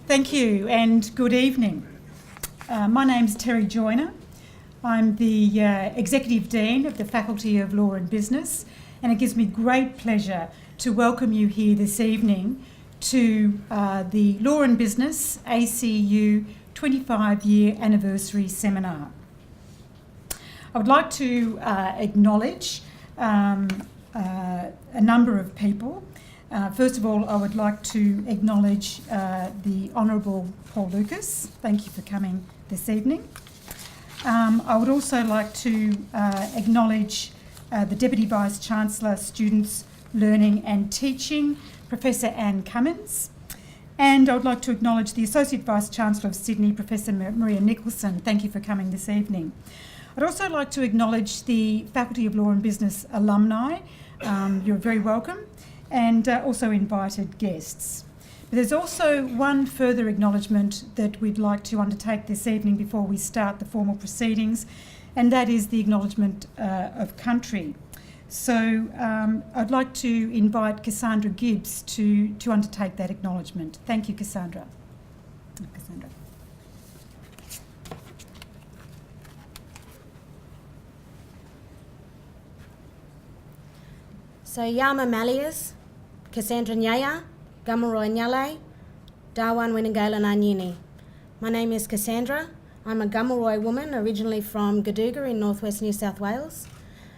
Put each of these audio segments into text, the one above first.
Thank you and good evening. My name's Terry Joyner. I'm the Executive Dean of the Faculty of Law and Business, and it gives me great pleasure to welcome you here this evening to the Law and Business ACU 25-year anniversary seminar. I would like to acknowledge a number of people. First of all, I would like to acknowledge the Honourable Paul Lucas. Thank you for coming this evening. I would also like to acknowledge the Deputy Vice-Chancellor, Students, Learning and Teaching, Professor Anne Cummins. And I would like to acknowledge the Associate Vice-Chancellor of Sydney, Professor Maria Nicholson. Thank you for coming this evening. I'd also like to acknowledge the Faculty of Law and Business alumni. You're very welcome. And also invited guests. But there's also one further acknowledgement that we'd like to undertake this evening before we start the formal proceedings, and that is the acknowledgement of country. So I'd like to invite Cassandra Gibbs to undertake that acknowledgement. Thank you, Cassandra. Cassandra. So Yama Malius, Cassandra Nyaya, Gamaroi Nyale, Darwan Winangala Nanyini. My name is Cassandra. I'm a Gamaroi woman originally from Gaduga in northwest New South Wales,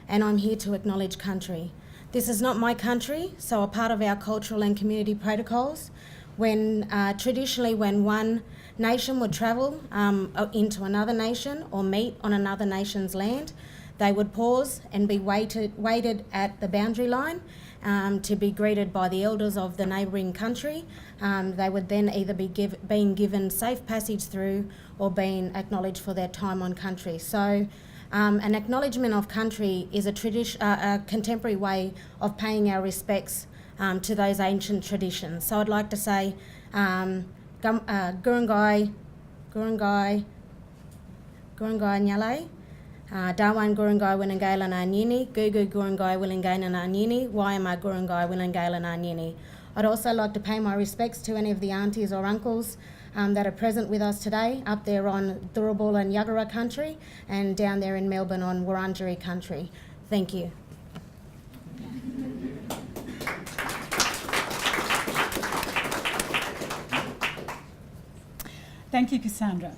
and I'm here to acknowledge country. This is not my country, so a part of our cultural and community protocols, when traditionally when one nation would travel into another nation or meet on another nation's land, they would pause and be waited at the boundary line to be greeted by the elders of the neighbouring country. They would then either be being given safe passage through or being acknowledged for their time on country. So an acknowledgement of country is a contemporary way of paying our respects to those ancient traditions. So I'd like to say Gurungai Nyale, Darwan Gurungai Winangala Nanyini, Gugu Gurungai Willangana Nanyini, Waiama Gurungai Willangala Nanyini. I'd also like to pay my respects to any of the aunties or uncles that are present with us today, up there on Thurabul and Yagara country, and down there in Melbourne on Wurundjeri country. Thank you. Thank you, Cassandra.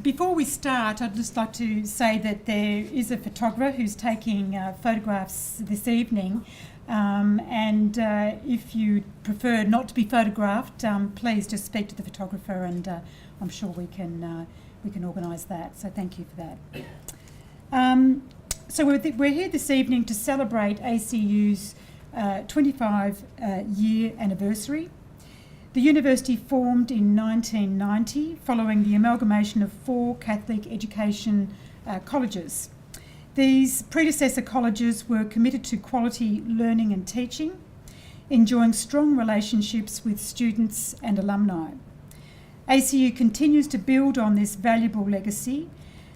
Before we start, I'd just like to say that there is a photographer who's taking photographs this evening, and if you prefer not to be photographed, please just speak to the photographer, and I'm sure we can organise that. So thank you for that. So we're here this evening to celebrate ACU's 25-year anniversary. The university formed in 1990 following the amalgamation of 4 Catholic education colleges. These predecessor colleges were committed to quality learning and teaching, enjoying strong relationships with students and alumni. ACU continues to build on this valuable legacy,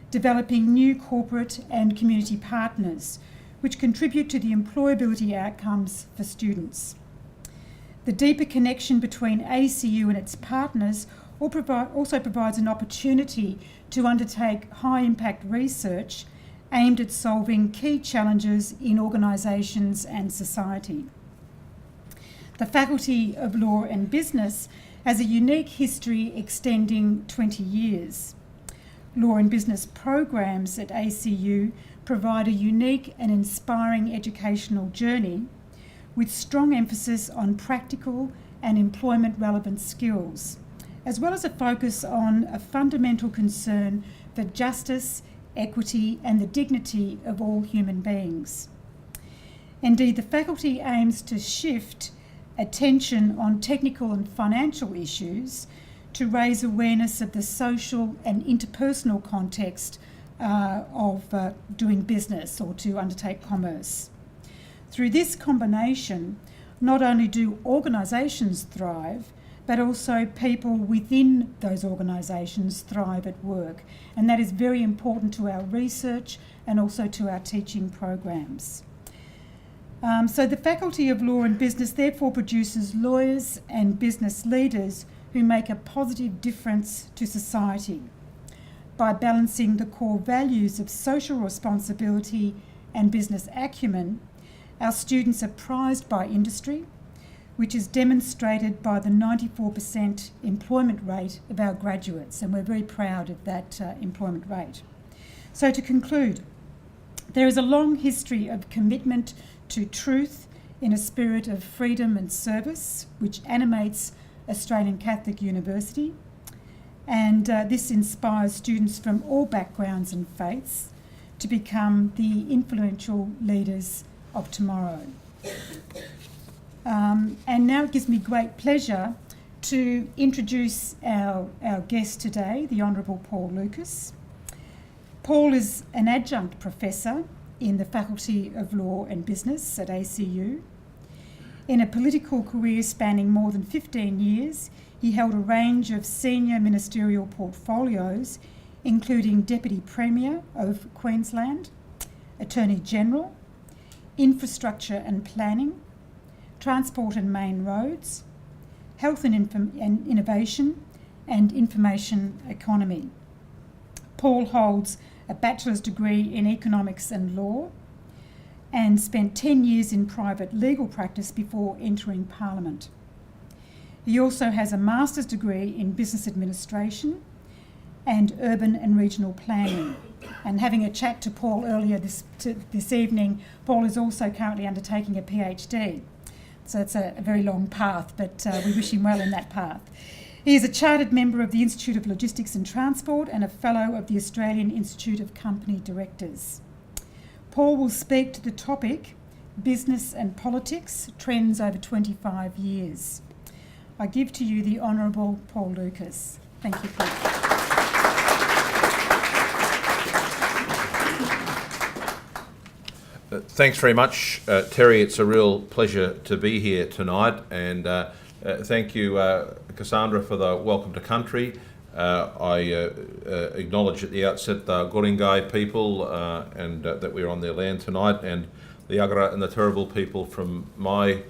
developing new corporate and community partners which contribute to the employability outcomes for students. The deeper connection between ACU and its partners also provides an opportunity to undertake high-impact research aimed at solving key challenges in organisations and society. The Faculty of Law and Business has a unique history extending 20 years. Law and business programs at ACU provide a unique and inspiring educational journey with strong emphasis on practical and employment-relevant skills, as well as a focus on a fundamental concern for justice, equity and the dignity of all human beings. Indeed, the faculty aims to shift attention on technical and financial issues to raise awareness of the social and interpersonal context of doing business or to undertake commerce. Through this combination, not only do organisations thrive, but also people within those organisations thrive at work. And that is very important to our research and also to our teaching programs. So the Faculty of Law and Business therefore produces lawyers and business leaders who make a positive difference to society. By balancing the core values of social responsibility and business acumen, our students are prized by industry, which is demonstrated by the 94% employment rate of our graduates, and we're very proud of that employment rate. So to conclude, there is a long history of commitment to truth in a spirit of freedom and service, which animates Australian Catholic University, and this inspires students from all backgrounds and faiths to become the influential leaders of tomorrow. And now it gives me great pleasure to introduce our guest today, the Honourable Paul Lucas. Paul is an adjunct professor in the Faculty of Law and Business at ACU. In a political career spanning more than 15 years, he held a range of senior ministerial portfolios, including Deputy Premier of Queensland, Attorney General, Infrastructure and Planning, Transport and Main Roads, Health and Innovation, and Information Economy. Paul holds a bachelor's degree in Economics and Law and spent 10 years in private legal practice before entering Parliament. He also has a master's degree in Business Administration and Urban and Regional Planning. And having a chat to Paul earlier this evening, Paul is also currently undertaking a PhD. So it's a very long path, but we wish him well in that path. He is a chartered member of the Institute of Logistics and Transport and a fellow of the Australian Institute of Company Directors. Paul will speak to the topic, Business and Politics, Trends over 25 Years. I give to you the Honourable Paul Lucas. Thank you, Paul. Thanks very much, Terry. It's a real pleasure to be here tonight, and thank you, Cassandra, for the welcome to country. I acknowledge at the outset the Goringai people and that we're on their land tonight, and the Yagara and the Turrbal people from my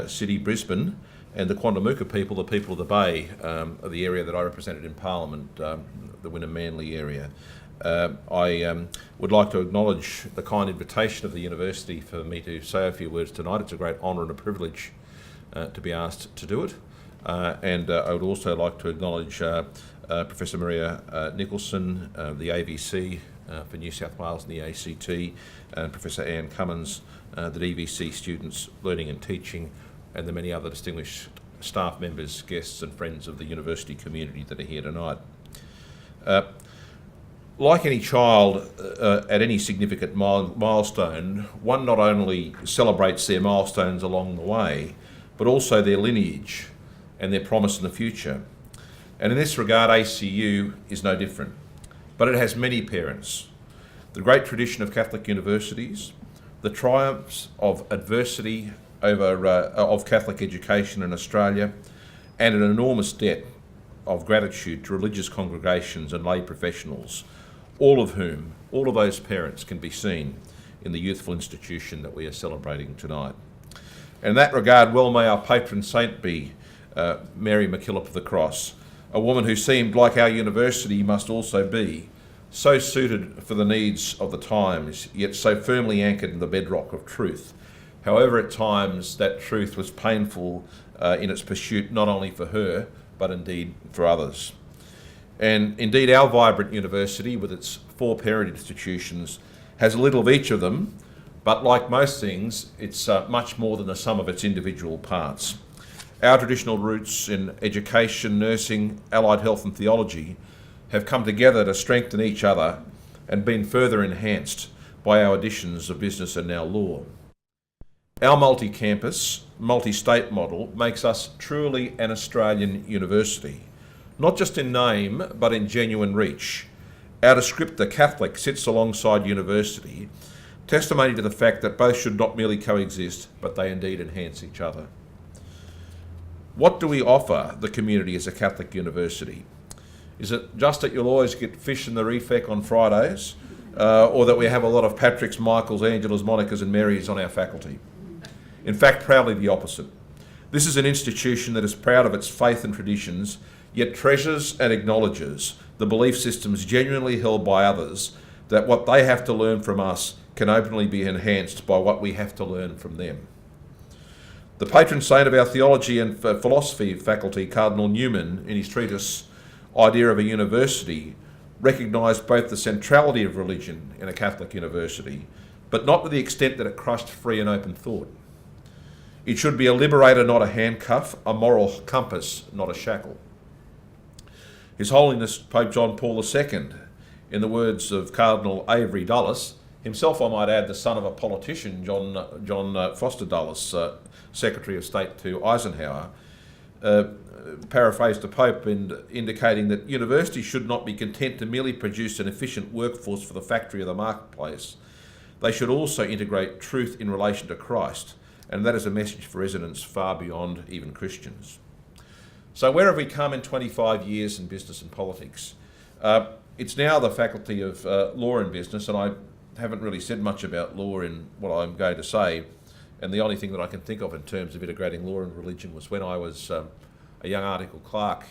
city, Brisbane, and the Quandamooka people, the people of the Bay, of the area that I represented in Parliament, the Wynnum Manly area. I would like to acknowledge the kind invitation of the university for me to say a few words tonight. It's a great honour and a privilege to be asked to do it. And I would also like to acknowledge Professor Maria Nicholson, the AVC for New South Wales and the ACT, and Professor Anne Cummins, the DVC students learning and teaching, and the many other distinguished staff members, guests and friends of the university community that are here tonight. Like any child at any significant milestone, one not only celebrates their milestones along the way, but also their lineage and their promise in the future. And in this regard, ACU is no different. But it has many parents. The great tradition of Catholic universities, the triumphs of adversity of Catholic education in Australia, and an enormous debt of gratitude to religious congregations and lay professionals, all of those parents can be seen in the youthful institution that we are celebrating tonight. In that regard, well may our patron saint be Mary MacKillop of the Cross, a woman who seemed, like our university must also be, so suited for the needs of the times, yet so firmly anchored in the bedrock of truth. However, at times that truth was painful in its pursuit, not only for her, but indeed for others. And indeed, our vibrant university, with its 4 parent institutions, has a little of each of them, but like most things, it's much more than the sum of its individual parts. Our traditional roots in education, nursing, allied health and theology have come together to strengthen each other and been further enhanced by our additions of business and now law. Our multi-campus, multi-state model makes us truly an Australian university, not just in name, but in genuine reach. Our descriptor Catholic sits alongside university, testimony to the fact that both should not merely coexist, but they indeed enhance each other. What do we offer the community as a Catholic university? Is it just that you'll always get fish in the reefec on Fridays, or that we have a lot of Patricks, Michaels, Angelas, Monicas and Marys on our faculty? In fact, proudly the opposite. This is an institution that is proud of its faith and traditions, yet treasures and acknowledges the belief systems genuinely held by others, that what they have to learn from us can openly be enhanced by what we have to learn from them. The patron saint of our theology and philosophy faculty, Cardinal Newman, in his treatise Idea of a University, recognised both the centrality of religion in a Catholic university, but not to the extent that it crushed free and open thought. It should be a liberator, not a handcuff, a moral compass, not a shackle. His Holiness Pope John Paul II, in the words of Cardinal Avery Dulles, himself, I might add, the son of a politician, John Foster Dulles, Secretary of State to Eisenhower, paraphrased the Pope in indicating that universities should not be content to merely produce an efficient workforce for the factory or the marketplace. They should also integrate truth in relation to Christ, and that is a message for residents far beyond even Christians. So where have we come in 25 years in business and politics? It's now the Faculty of Law and Business, and I haven't really said much about law in what I'm going to say, and the only thing that I can think of in terms of integrating law and religion was when I was a young article clerk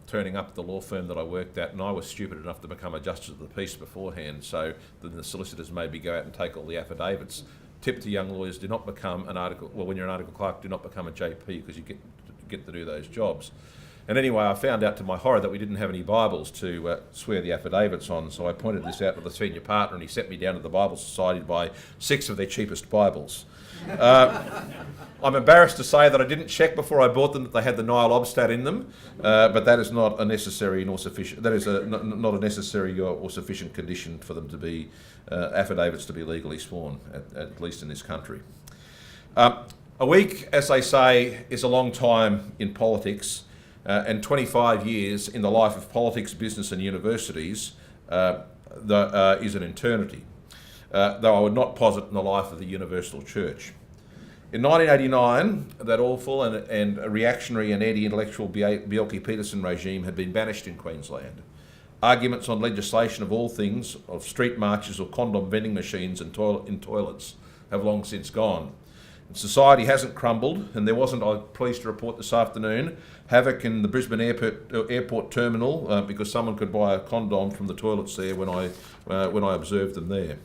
turning up at the law firm that I worked at, and I was stupid enough to become a Justice of the Peace beforehand, so that the solicitors made me go out and take all the affidavits. Tip to young lawyers, do not become an article, well, when you're an article clerk, do not become a JP because you get to do those jobs. And anyway, I found out to my horror that we didn't have any Bibles to swear the affidavits on, so I pointed this out to the senior partner and he sent me down to the Bible Society to buy 6 of their cheapest Bibles. I'm embarrassed to say that I didn't check before I bought them that they had the Nile Obstat in them, but that is not a necessary nor sufficient. That is not a necessary or sufficient condition for them to be affidavits to be legally sworn, at least in this country. A week, as they say, is a long time in politics, and 25 years in the life of politics, business, and universities is an eternity. Though I would not posit in the life of the Universal Church. In 1989, that awful and reactionary and anti-intellectual Bjelke-Petersen regime had been banished in Queensland. Arguments on legislation of all things, of street marches or condom vending machines in toilets, have long since gone. Society hasn't crumbled, and there wasn't, I'm pleased to report this afternoon, havoc in the Brisbane airport terminal because someone could buy a condom from the toilets there when I observed them there.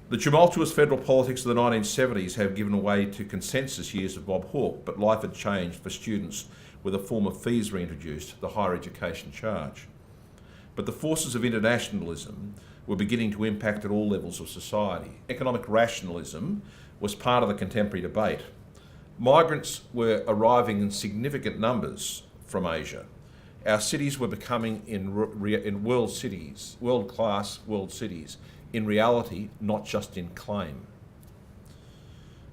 The tumultuous federal politics of the 1970s have given way to consensus years of Bob Hawke, but life had changed for students with a form of fees reintroduced, the higher education charge. But the forces of internationalism were beginning to impact at all levels of society. Economic rationalism was part of the contemporary debate. Migrants were arriving in significant numbers from Asia. Our cities were becoming in world-class world cities, in reality, not just in claim.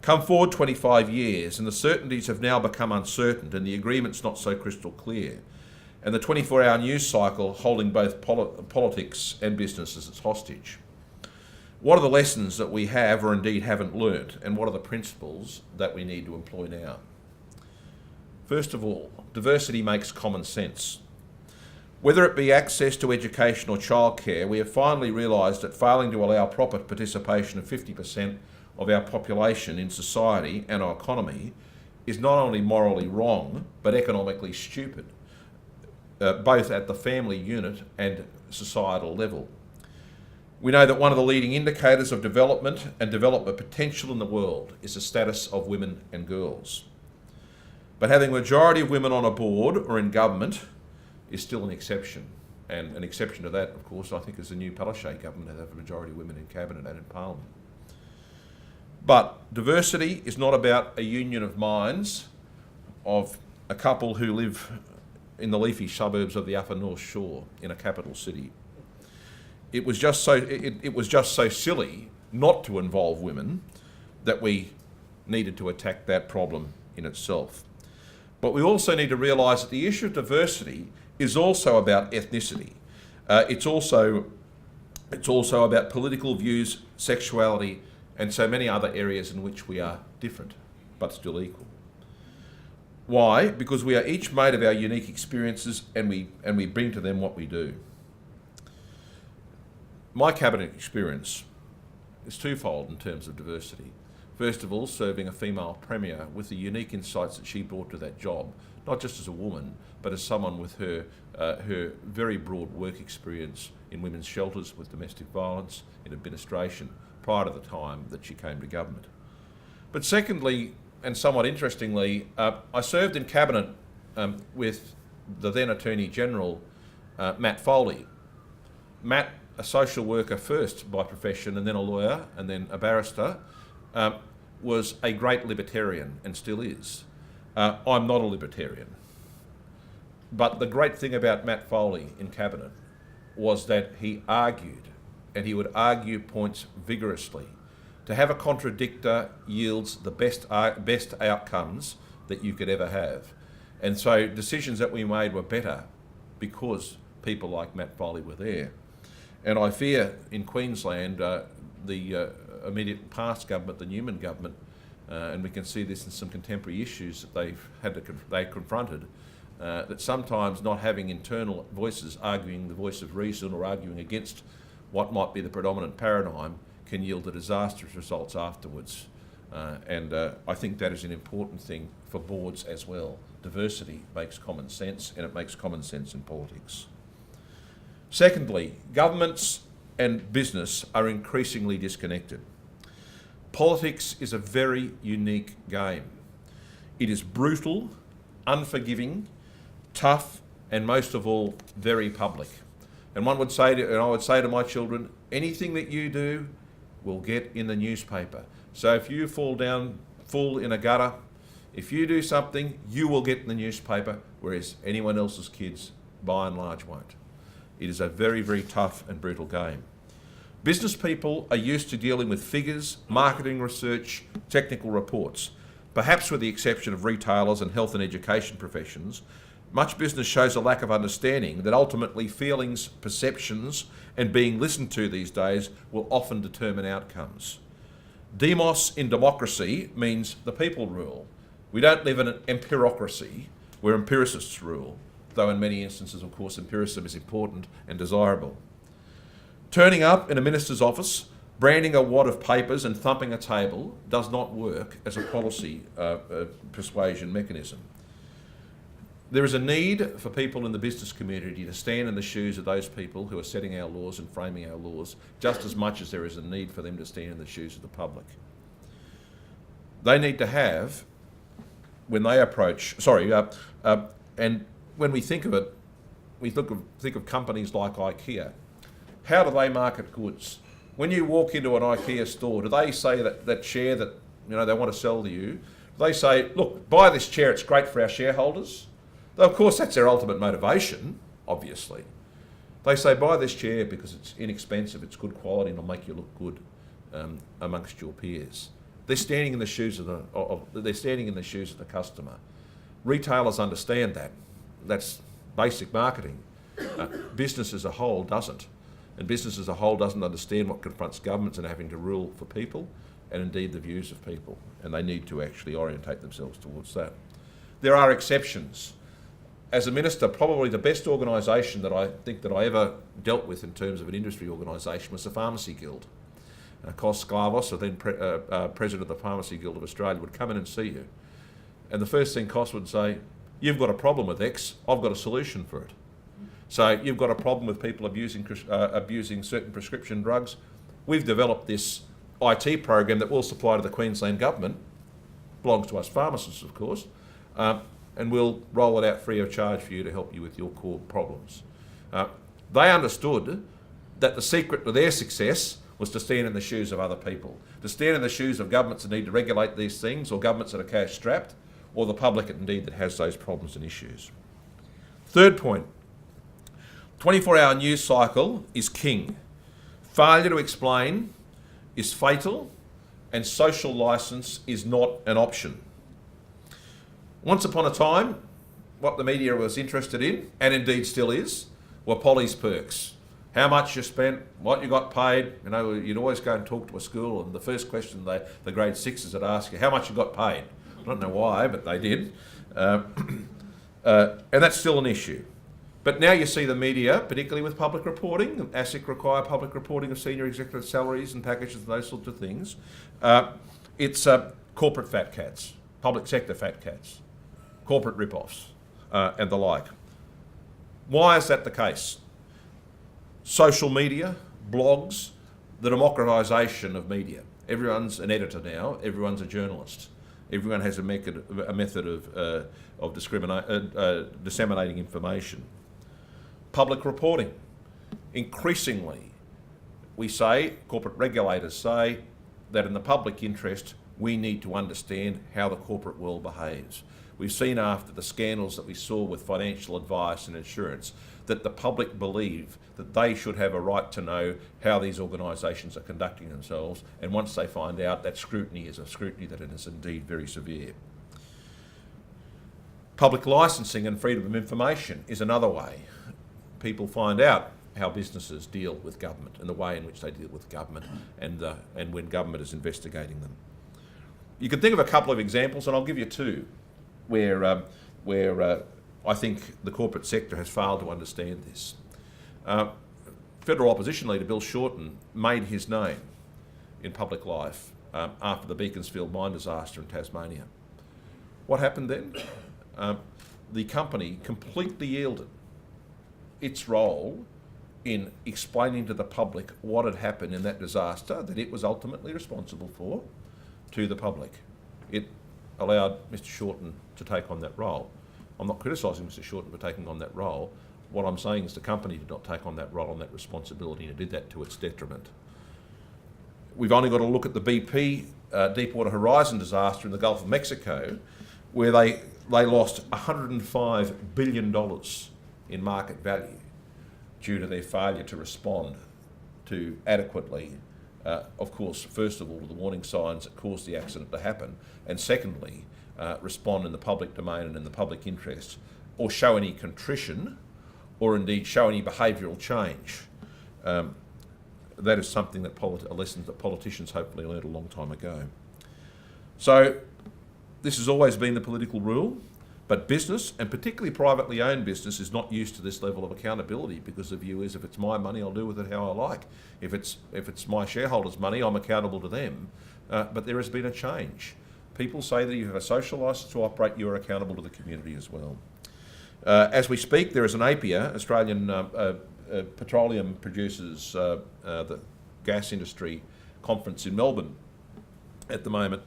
Come forward 25 years, and the certainties have now become uncertain, and the agreement's not so crystal clear, and the 24-hour news cycle holding both politics and business as its hostage. What are the lessons that we have or indeed haven't learnt, and what are the principles that we need to employ now? First of all, diversity makes common sense. Whether it be access to education or childcare, we have finally realised that failing to allow proper participation of 50% of our population in society and our economy is not only morally wrong, but economically stupid, both at the family unit and societal level. We know that one of the leading indicators of development and development potential in the world is the status of women and girls. But having a majority of women on a board or in government is still an exception. And an exception to that, of course, I think is the new Palaszczuk government that have a majority of women in cabinet and in parliament. But diversity is not about a union of minds of a couple who live in the leafy suburbs of the Upper North Shore in a capital city. It was just so silly not to involve women that we needed to attack that problem in itself. But we also need to realise that the issue of diversity is also about ethnicity. It's also about political views, sexuality, and so many other areas in which we are different, but still equal. Why? Because we are each made of our unique experiences, and we bring to them what we do. My cabinet experience is twofold in terms of diversity. First of all, serving a female Premier with the unique insights that she brought to that job, not just as a woman, but as someone with her very broad work experience in women's shelters with domestic violence, in administration, prior to the time that she came to government. But secondly, and somewhat interestingly, I served in Cabinet with the then Attorney General, Matt Foley. Matt, a social worker first by profession and then a lawyer and then a barrister, was a great libertarian and still is. I'm not a libertarian. But the great thing about Matt Foley in Cabinet was that he argued, and he would argue points vigorously. To have a contradictor yields the best outcomes that you could ever have. And so decisions that we made were better because people like Matt Foley were there. And I fear in Queensland, the immediate past government, the Newman government, and we can see this in some contemporary issues that they confronted, that sometimes not having internal voices arguing the voice of reason or arguing against what might be the predominant paradigm can yield the disastrous results afterwards. And I think that is an important thing for boards as well. Diversity makes common sense, and it makes common sense in politics. Secondly, governments and business are increasingly disconnected. Politics is a very unique game. It is brutal, unforgiving, tough, and most of all, very public. And I would say to my children, anything that you do will get in the newspaper. So if you fall down full in a gutter, if you do something, you will get in the newspaper, whereas anyone else's kids, by and large, won't. It is a very, very tough and brutal game. Business people are used to dealing with figures, marketing research, technical reports. Perhaps with the exception of retailers and health and education professions, much business shows a lack of understanding that ultimately feelings, perceptions, and being listened to these days will often determine outcomes. Demos in democracy means the people rule. We don't live in an empirocracy where empiricists rule, though in many instances, of course, empiricism is important and desirable. Turning up in a minister's office, branding a wad of papers and thumping a table does not work as a policy persuasion mechanism. There is a need for people in the business community to stand in the shoes of those people who are setting our laws and framing our laws, just as much as there is a need for them to stand in the shoes of the public. They need to have, when they approach, and when we think of it, we think of companies like IKEA. How do they market goods? When you walk into an IKEA store, do they say that chair that they want to sell to you, do they say, look, buy this chair, it's great for our shareholders? Though of course that's their ultimate motivation, obviously. They say, buy this chair because it's inexpensive, it's good quality, and it'll make you look good amongst your peers. They're standing in the shoes of the customer. Retailers understand that. That's basic marketing. Business as a whole doesn't. And business as a whole doesn't understand what confronts governments and having to rule for people, and indeed the views of people. And they need to actually orientate themselves towards that. There are exceptions. As a minister, probably the best organisation that I think that I ever dealt with in terms of an industry organisation was the Pharmacy Guild. Kos Sklavos, then president of the Pharmacy Guild of Australia, would come in and see you. And the first thing Kos would say, you've got a problem with X, I've got a solution for it. So you've got a problem with people abusing certain prescription drugs. We've developed this IT program that we'll supply to the Queensland government, belongs to us pharmacists of course, and we'll roll it out free of charge for you to help you with your core problems. They understood that the secret to their success was to stand in the shoes of other people, to stand in the shoes of governments that need to regulate these things, or governments that are cash strapped, or the public indeed that has those problems and issues. Third point, 24-hour news cycle is king. Failure to explain is fatal, and social licence is not an option. Once upon a time, what the media was interested in, and indeed still is, were Polly's perks. How much you spent, what you got paid. You'd always go and talk to a school, and the first question the grade sixes would ask you, how much you got paid? I don't know why, but they did. And that's still an issue. But now you see the media, particularly with public reporting, ASIC require public reporting of senior executive salaries and packages and those sorts of things, It's corporate fat cats, public sector fat cats, corporate rip-offs, and the like. Why is that the case? Social media, blogs, the democratisation of media. Everyone's an editor now, everyone's a journalist. Everyone has a method of disseminating information. Public reporting. Increasingly, we say, corporate regulators say, that in the public interest, we need to understand how the corporate world behaves. We've seen after the scandals that we saw with financial advice and insurance that the public believe that they should have a right to know how these organisations are conducting themselves, and once they find out, that scrutiny is a scrutiny that is indeed very severe. Public licensing and freedom of information is another way. People find out how businesses deal with government and the way in which they deal with government and when government is investigating them. You can think of a couple of examples, and I'll give you two, where I think the corporate sector has failed to understand this. Federal opposition leader Bill Shorten made his name in public life after the Beaconsfield mine disaster in Tasmania. What happened then? The company completely yielded its role in explaining to the public what had happened in that disaster that it was ultimately responsible for to the public. It allowed Mr Shorten to take on that role. I'm not criticising Mr Shorten for taking on that role. What I'm saying is the company did not take on that role and that responsibility, and it did that to its detriment. We've only got to look at the BP Deepwater Horizon disaster in the Gulf of Mexico, where they lost $105 billion in market value due to their failure to respond to adequately, of course, first of all, to the warning signs that caused the accident to happen, and secondly, respond in the public domain and in the public interest, or show any contrition, or indeed show any behavioural change. That is something that a lesson that politicians hopefully learned a long time ago. So this has always been the political rule, but business, and particularly privately owned business, is not used to this level of accountability, because the view is if it's my money, I'll do with it how I like. If it's my shareholders' money, I'm accountable to them. But there has been a change. People say that if you have a social licence to operate, you're accountable to the community as well. As we speak, there is an APPEA, Australian Petroleum Producers, the gas industry conference in Melbourne at the moment.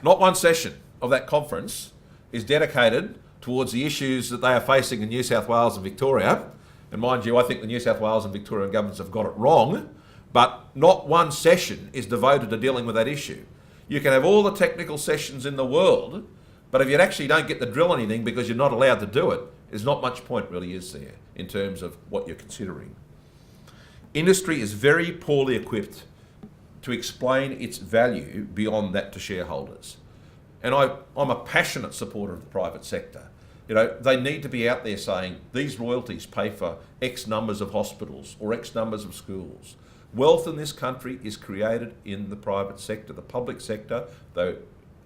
Not one session of that conference is dedicated towards the issues that they are facing in New South Wales and Victoria. And mind you, I think the New South Wales and Victorian governments have got it wrong, but not one session is devoted to dealing with that issue. You can have all the technical sessions in the world, but if you actually don't get to drill anything because you're not allowed to do it, there's not much point really, is there, in terms of what you're considering. Industry is very poorly equipped to explain its value beyond that to shareholders. And I'm a passionate supporter of the private sector. You know, they need to be out there saying these royalties pay for X numbers of hospitals or X numbers of schools. Wealth in this country is created in the private sector. The public sector, though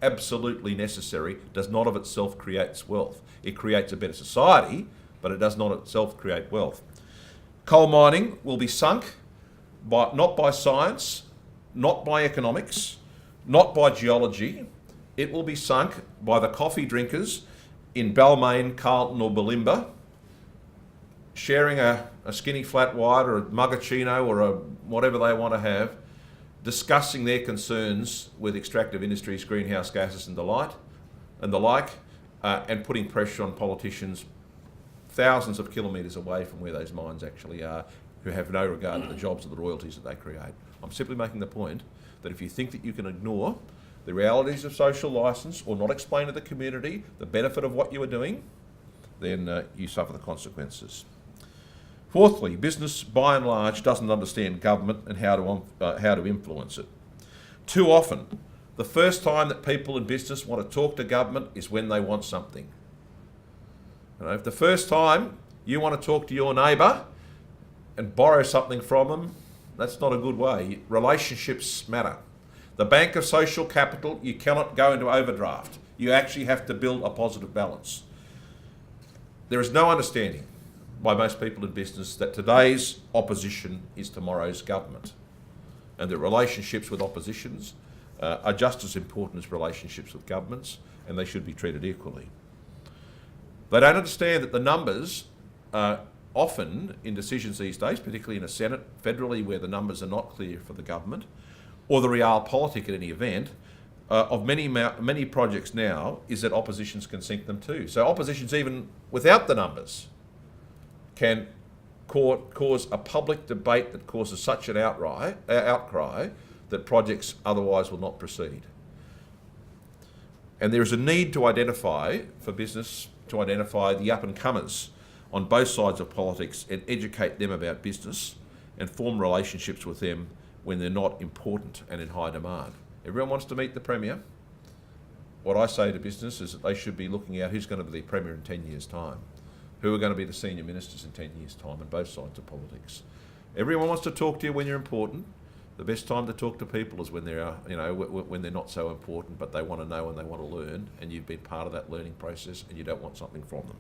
absolutely necessary, does not of itself create wealth. It creates a better society, but it does not itself create wealth. Coal mining will be sunk not by science, not by economics, not by geology. It will be sunk by the coffee drinkers in Balmain, Carlton or Bulimba, sharing a skinny flat white or a mugachino or a whatever they want to have, discussing their concerns with extractive industries, greenhouse gases and the like, and putting pressure on politicians thousands of kilometres away from where those mines actually are, who have no regard to the jobs or the royalties that they create. I'm simply making the point that if you think that you can ignore the realities of social licence or not explain to the community the benefit of what you are doing, then you suffer the consequences. Fourthly, business by and large doesn't understand government and how to influence it. Too often, the first time that people in business want to talk to government is when they want something. You know, if the first time you want to talk to your neighbour and borrow something from them, that's not a good way. Relationships matter. The bank of social capital, you cannot go into overdraft. You actually have to build a positive balance. There is no understanding by most people in business that today's opposition is tomorrow's government, and that relationships with oppositions are just as important as relationships with governments, and they should be treated equally. They don't understand that the numbers often in decisions these days, particularly in a Senate, federally, where the numbers are not clear for the government, or the realpolitik at any event, of many projects now, is that oppositions can sink them too. So oppositions, even without the numbers, can cause a public debate that causes such an outcry that projects otherwise will not proceed. And there is a need to identify, for business, to identify the up-and-comers on both sides of politics and educate them about business and form relationships with them when they're not important and in high demand. Everyone wants to meet the Premier. What I say to business is that they should be looking at who's going to be the Premier in 10 years' time, who are going to be the senior ministers in 10 years' time on both sides of politics. Everyone wants to talk to you when you're important. The best time to talk to people is when they are, when they're not so important, but they want to know and they want to learn, and you've been part of that learning process and you don't want something from them.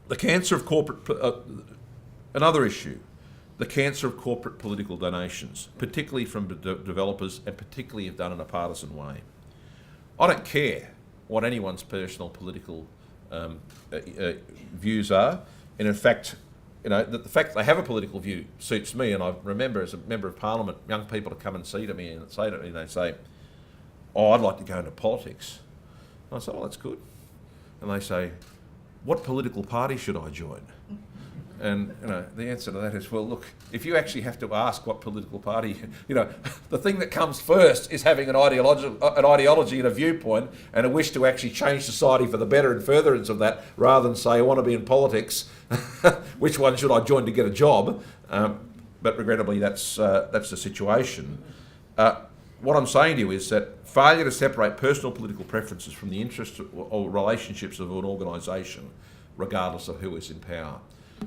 The cancer of another issue, the cancer of corporate political donations, particularly from developers, and particularly if done in a partisan way. I don't care what anyone's personal political views are, and in fact, the fact they have a political view suits me. And I remember, as a member of Parliament, young people to come and see to me and say to me, they say, "Oh, I'd like to go into politics." And I say, "Oh, that's good." And they say, "What political party should I join?" And the answer to that is, well, look, if you actually have to ask what political party, the thing that comes first is having an ideology and a viewpoint and a wish to actually change society for the better and furtherance of that, rather than say, I want to be in politics, which one should I join to get a job? But regrettably, that's the situation. What I'm saying to you is that failure to separate personal political preferences from the interests or relationships of an organisation, regardless of who is in power.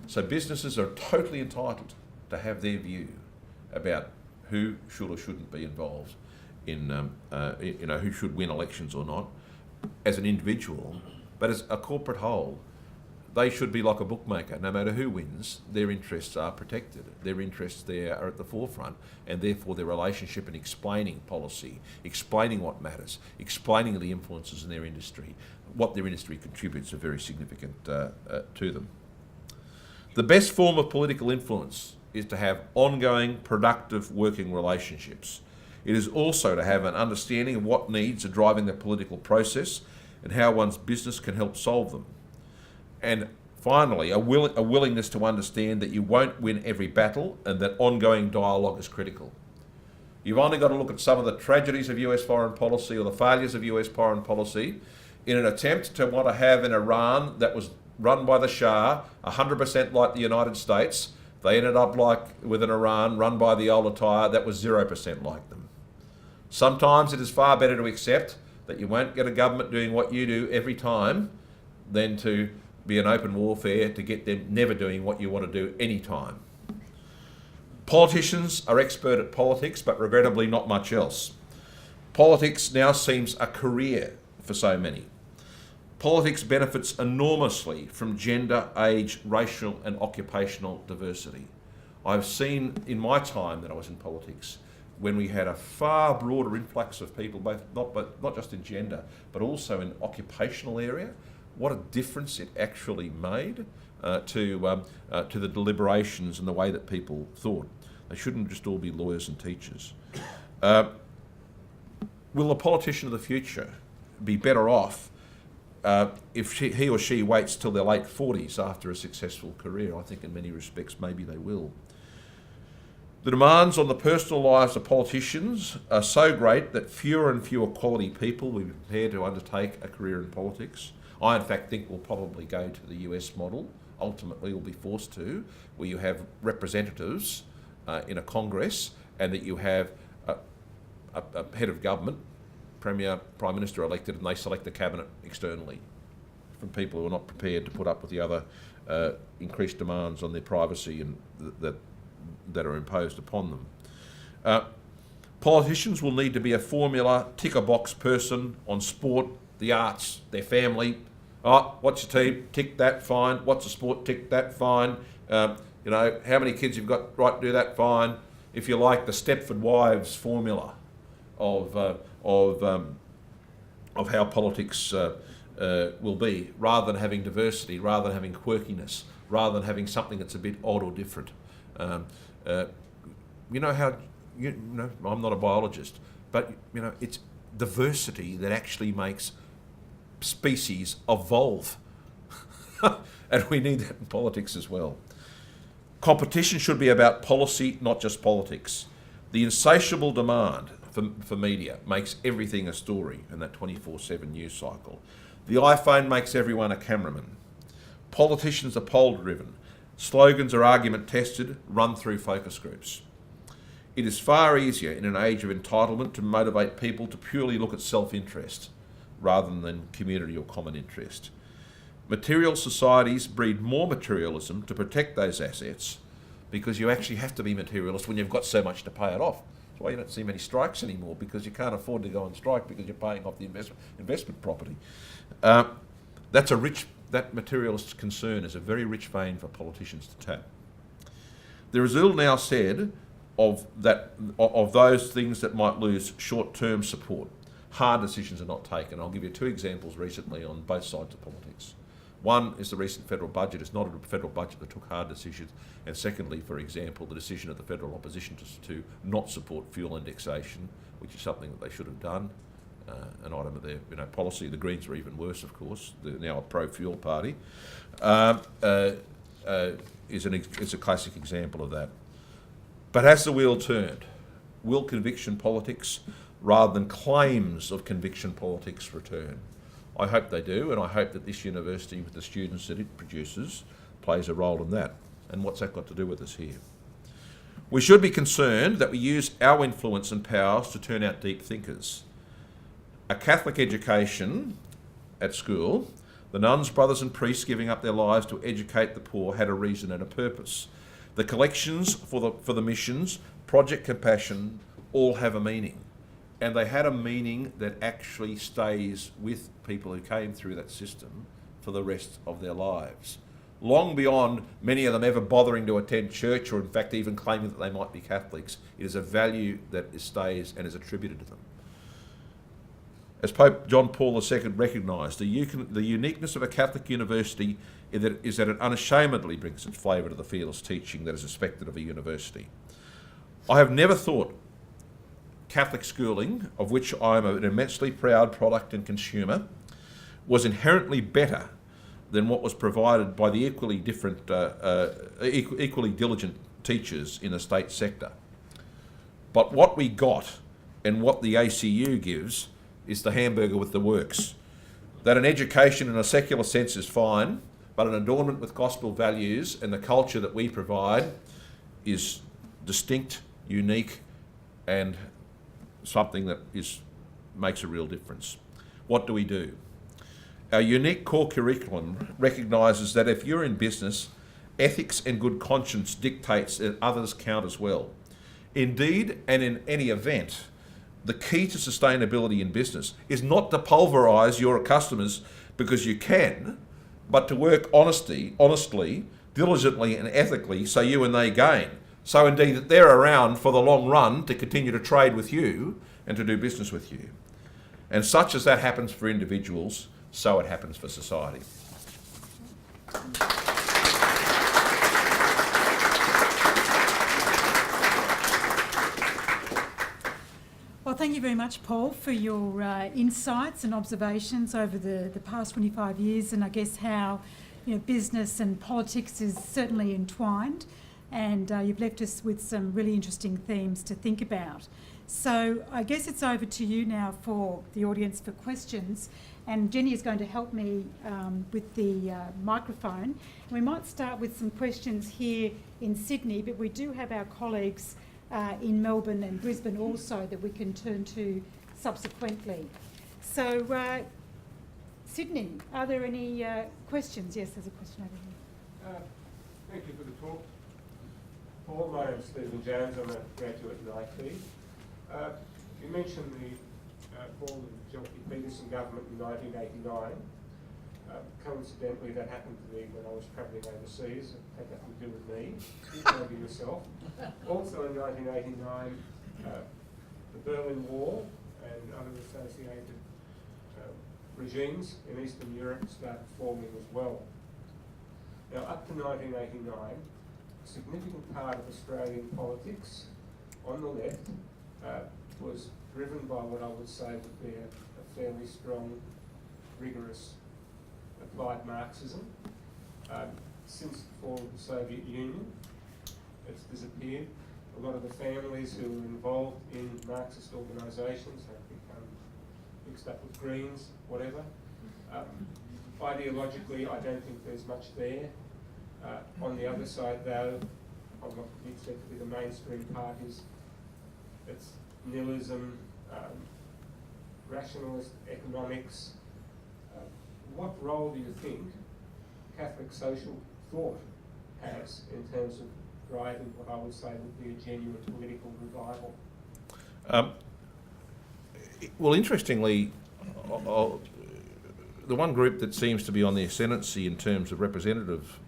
So businesses are totally entitled to have their view about who should or shouldn't be involved in, who should win elections or not, as an individual, but as a corporate whole. They should be like a bookmaker. No matter who wins, their interests are protected. Their interests there are at the forefront, and therefore their relationship in explaining policy, explaining what matters, explaining the influences in their industry, what their industry contributes are very significant to them. The best form of political influence is to have ongoing, productive working relationships. It is also to have an understanding of what needs are driving the political process and how one's business can help solve them. And finally, a willingness to understand that you won't win every battle and that ongoing dialogue is critical. You've only got to look at some of the tragedies of US foreign policy or the failures of US foreign policy in an attempt to want to have an Iran that was run by the Shah, 100% like the United States. They ended up with an Iran run by the old attire that was 0% like them. Sometimes it is far better to accept that you won't get a government doing what you do every time than to be an open warfare to get them never doing what you want to do any time. Politicians are expert at politics, but regrettably not much else. Politics now seems a career for so many. Politics benefits enormously from gender, age, racial and occupational diversity. I've seen in my time that I was in politics, when we had a far broader influx of people, not just in gender, but also in occupational area, what a difference it actually made to the deliberations and the way that people thought. They shouldn't just all be lawyers and teachers. Will the politician of the future be better off if he or she waits till their late 40s after a successful career? I think in many respects maybe they will. The demands on the personal lives of politicians are so great that fewer and fewer quality people will be prepared to undertake a career in politics. I in fact think we'll probably go to the US model. Ultimately we'll be forced to, where you have representatives in a Congress and that you have a head of government, Premier, Prime Minister elected, and they select the cabinet externally from people who are not prepared to put up with the other increased demands on their privacy and that are imposed upon them. Politicians will need to be a formula, tick-a-box person on sport, the arts, their family. Oh, what's your team? Tick that, fine. What's the sport? Tick that, fine. How many kids you've got? Right, do that, fine. if you like, the Stepford Wives formula of how politics will be, rather than having diversity, rather than having quirkiness, rather than having something that's a bit odd or different. You know how, I'm not a biologist, but it's diversity that actually makes species evolve. And we need that in politics as well. Competition should be about policy, not just politics. The insatiable demand for media makes everything a story in that 24/7 news cycle. The iPhone makes everyone a cameraman. Politicians are poll-driven. Slogans are argument-tested, run through focus groups. It is far easier in an age of entitlement to motivate people to purely look at self-interest rather than community or common interest. Material societies breed more materialism to protect those assets, because you actually have to be materialist when you've got so much to pay it off. That's why you don't see many strikes anymore, because you can't afford to go on strike because you're paying off the investment property. That materialist concern is a very rich vein for politicians to tap. There is ill now said of those things that might lose short-term support. Hard decisions are not taken. I'll give you two examples recently on both sides of politics. One is the recent federal budget. It's not a federal budget that took hard decisions. And secondly, for example, the decision of the federal opposition to not support fuel indexation, which is something that they should have done. An item of their policy. The Greens are even worse, of course. They're now a pro-fuel party. Is a classic example of that. But has the wheel turned? Will conviction politics, rather than claims of conviction politics, return? I hope they do, and I hope that this university, with the students that it produces, plays a role in that. And what's that got to do with us here? We should be concerned that we use our influence and powers to turn out deep thinkers. A Catholic education at school, the nuns, brothers and priests giving up their lives to educate the poor, had a reason and a purpose. The collections for the missions, Project Compassion, all have a meaning. And they had a meaning that actually stays with people who came through that system for the rest of their lives. Long beyond many of them ever bothering to attend church, or in fact even claiming that they might be Catholics, it is a value that stays and is attributed to them. As Pope John Paul II recognised, the uniqueness of a Catholic university is that it unashamedly brings its flavour to the fearless teaching that is expected of a university. I have never thought Catholic schooling, of which I am an immensely proud product and consumer, was inherently better than what was provided by the equally diligent teachers in the state sector. But what we got, and what the ACU gives, is the hamburger with the works. That an education in a secular sense is fine, but an adornment with gospel values and the culture that we provide is distinct, unique, and something that makes a real difference. What do? Our unique core curriculum recognises that if you're in business, ethics and good conscience dictates that others count as well. Indeed, and in any event, the key to sustainability in business is not to pulverise your customers because you can, but to work honestly, diligently and ethically so you and they gain. So indeed that they're around for the long run to continue to trade with you and to do business with you. And such as that happens for individuals, so it happens for society. Well, thank you very much, Paul, for your insights and observations over the past 25 years, and I guess how business and politics is certainly entwined, and you've left us with some really interesting themes to think about. So I guess it's over to you now for the audience for questions, and Jenny is going to help me with the microphone. We might start with some questions here in Sydney, but we do have our colleagues in Melbourne and Brisbane also that we can turn to subsequently. So, Sydney, are there any questions? Yes, there's a question over here. Thank you for the talk. Paul, my name's Stephen Jones. I'm a graduate at IT. You mentioned the fall of the Jelke-Petersen government in 1989. Coincidentally, that happened to me when I was travelling overseas. It had nothing to do with me, maybe yourself. Also in 1989, the Berlin Wall and other associated regimes in Eastern Europe started forming as well. Now, up to 1989, a significant part of Australian politics on the left was driven by what I would say would be a fairly strong, rigorous applied Marxism. Since the fall of the Soviet Union, it's disappeared. A lot of the families who were involved in Marxist organisations have become mixed up with Greens, whatever. Ideologically, I don't think there's much there. On the other side, though, I'm not convinced to be the mainstream parties. It's nihilism, rationalist economics. What role do you think Catholic social thought has in terms of driving what I would say would be a genuine political revival? Well, interestingly, the one group that seems to be on the ascendancy in terms of representative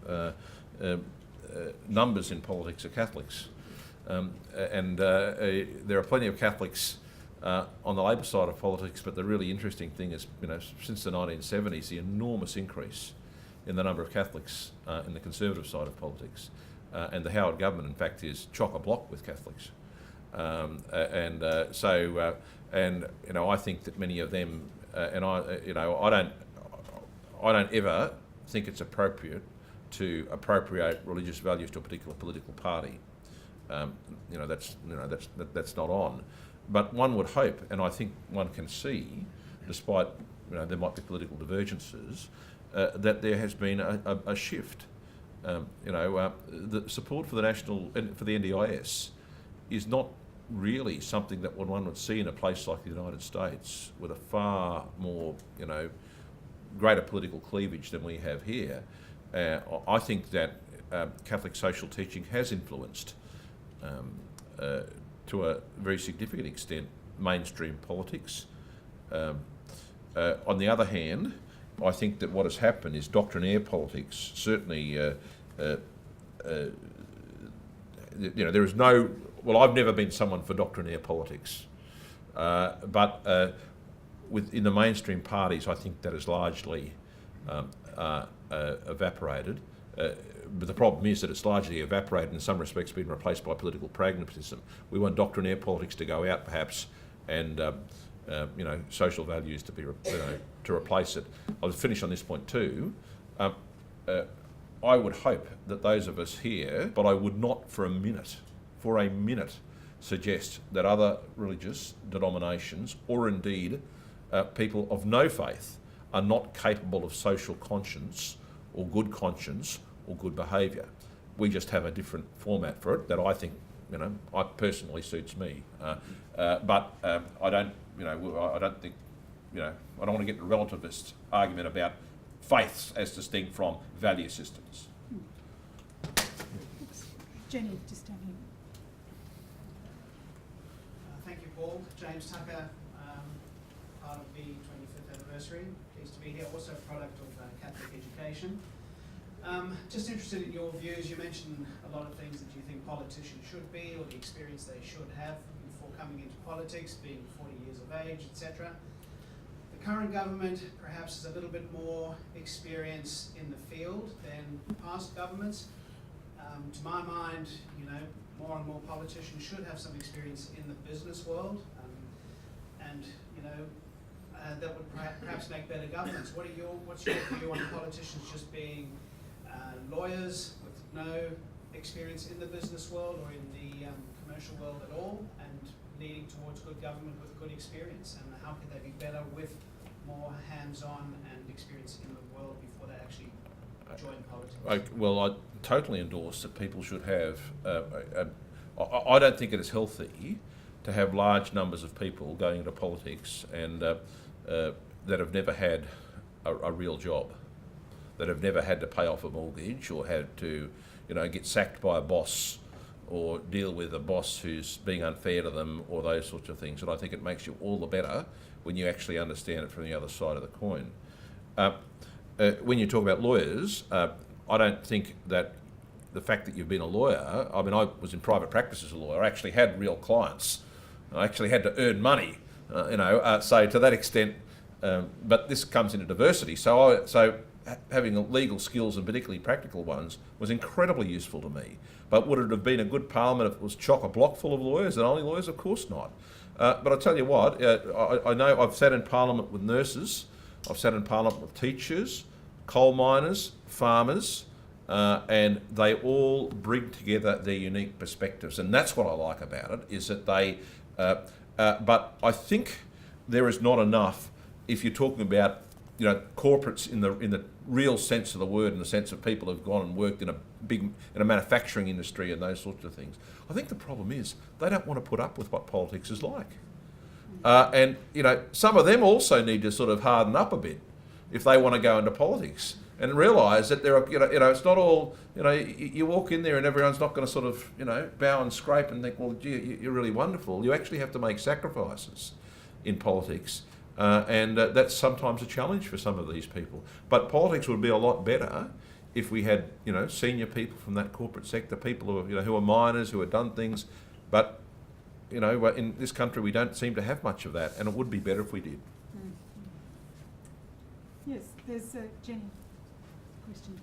numbers in politics are Catholics. There are plenty of Catholics on the Labor side of politics, but the really interesting thing is, since the 1970s, the enormous increase in the number of Catholics in the Conservative side of politics. And the Howard government, in fact, is chock-a-block with Catholics. I think that many of them, I don't ever think it's appropriate to appropriate religious values to a particular political party. That's not on. But one would hope, and I think one can see, despite there might be political divergences, that there has been a shift. The support for the NDIS is not really something that one would see in a place like the United States, with a far more greater political cleavage than we have here. I think that Catholic social teaching has influenced, to a very significant extent, mainstream politics. On the other hand, I think that what has happened is doctrinaire politics. Certainly, there is no. Well, I've never been someone for doctrinaire politics, but within the mainstream parties, I think that has largely evaporated. But the problem is that it's largely evaporated, in some respects been replaced by political pragmatism. We want doctrinaire politics to go out, perhaps, and social values to be to replace it. I'll finish on this point too. I would hope that those of us here, but I would not for a minute, suggest that other religious denominations, or indeed people of no faith, are not capable of social conscience or good conscience or good behaviour. We just have a different format for it that I think, I personally suits me. But I don't, I don't think, I don't want to get the relativist argument about faiths as distinct from value systems. Jenny, just down here. Thank you, Paul. James Tucker, part of the 25th anniversary. Pleased to be here. Also a product of Catholic education. Just interested in your views. You mentioned a lot of things that you think politicians should be, or the experience they should have before coming into politics, being 40 years of age, etc. The current government perhaps has a little bit more experience in the field than past governments. To my mind, more and more politicians should have some experience in the business world, and that would perhaps make better governments. What's your view on politicians just being lawyers with no experience in the business world or in the commercial world at all, and leading towards good government with good experience? And how could they be better with more hands-on and experience in the world before they actually join politics? Well, I totally endorse that people should have. I don't think it is healthy to have large numbers of people going into politics and that have never had a real job, that have never had to pay off a mortgage or had to, get sacked by a boss or deal with a boss who's being unfair to them or those sorts of things. And I think it makes you all the better when you actually understand it from the other side of the coin. when you talk about lawyers, I don't think that the fact that you've been a lawyer, I mean, I was in private practice as a lawyer, I actually had real clients. I actually had to earn money, so to that extent, but this comes into diversity. So having legal skills, and particularly practical ones, was incredibly useful to me. But would it have been a good parliament if it was chock-a-block full of lawyers and only lawyers? Of course not. But I tell you what, I know I've sat in parliament with nurses, I've sat in parliament with teachers, coal miners, farmers, and they all bring together their unique perspectives. And that's what I like about it, is that they, but I think there is not enough if you're talking about, you know, corporates in the real sense of the word, in the sense of people who've gone and worked in a manufacturing industry and those sorts of things. I think the problem is they don't want to put up with what politics is like. And, you know, some of them also need to sort of harden up a bit if they want to go into politics and realise that there are, you know, it's not all, you know, you walk in there and everyone's not going to sort of, you know, bow and scrape and think, well, gee, you're really wonderful. You actually have to make sacrifices in politics. And that's sometimes a challenge for some of these people. But politics would be a lot better if we had, you know, senior people from that corporate sector, people who are, you know, who are miners, who have done things. But, you know, in this country we don't seem to have much of that, and it would be better if we did. Yes, there's Jenny. Question.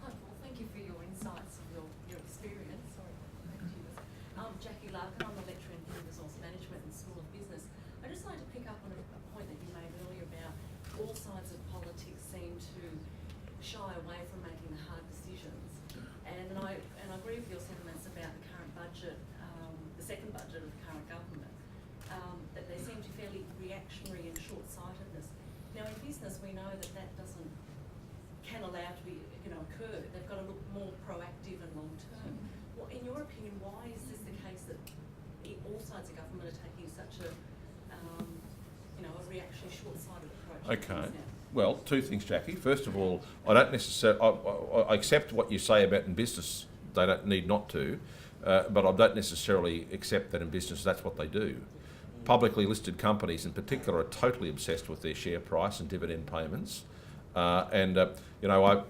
Well, thank you for your insights and your experience. Sorry, back to you. Jackie Larkin, I'm a lecturer in human resource management and School of Business. I'd just like to pick up on a point that you made earlier about all sides of politics seem to shy away from making the hard decisions. And I agree with your sentiments about the current budget, the second budget of the current government, that they seem to be fairly reactionary and short-sightedness. Now in business we know that can allow to be, you know, occur. They've got to look more proactive and long-term. Well, in your opinion, why is this the case that all sides of government are taking such a, you know, a reactionary, short-sighted approach? Okay. Well, two things, Jackie. First of all, I don't necessarily, I accept what you say about in business, they don't need not to, but I don't necessarily accept that in business that's what they do. Publicly listed companies in particular are totally obsessed with their share price and dividend payments. You know,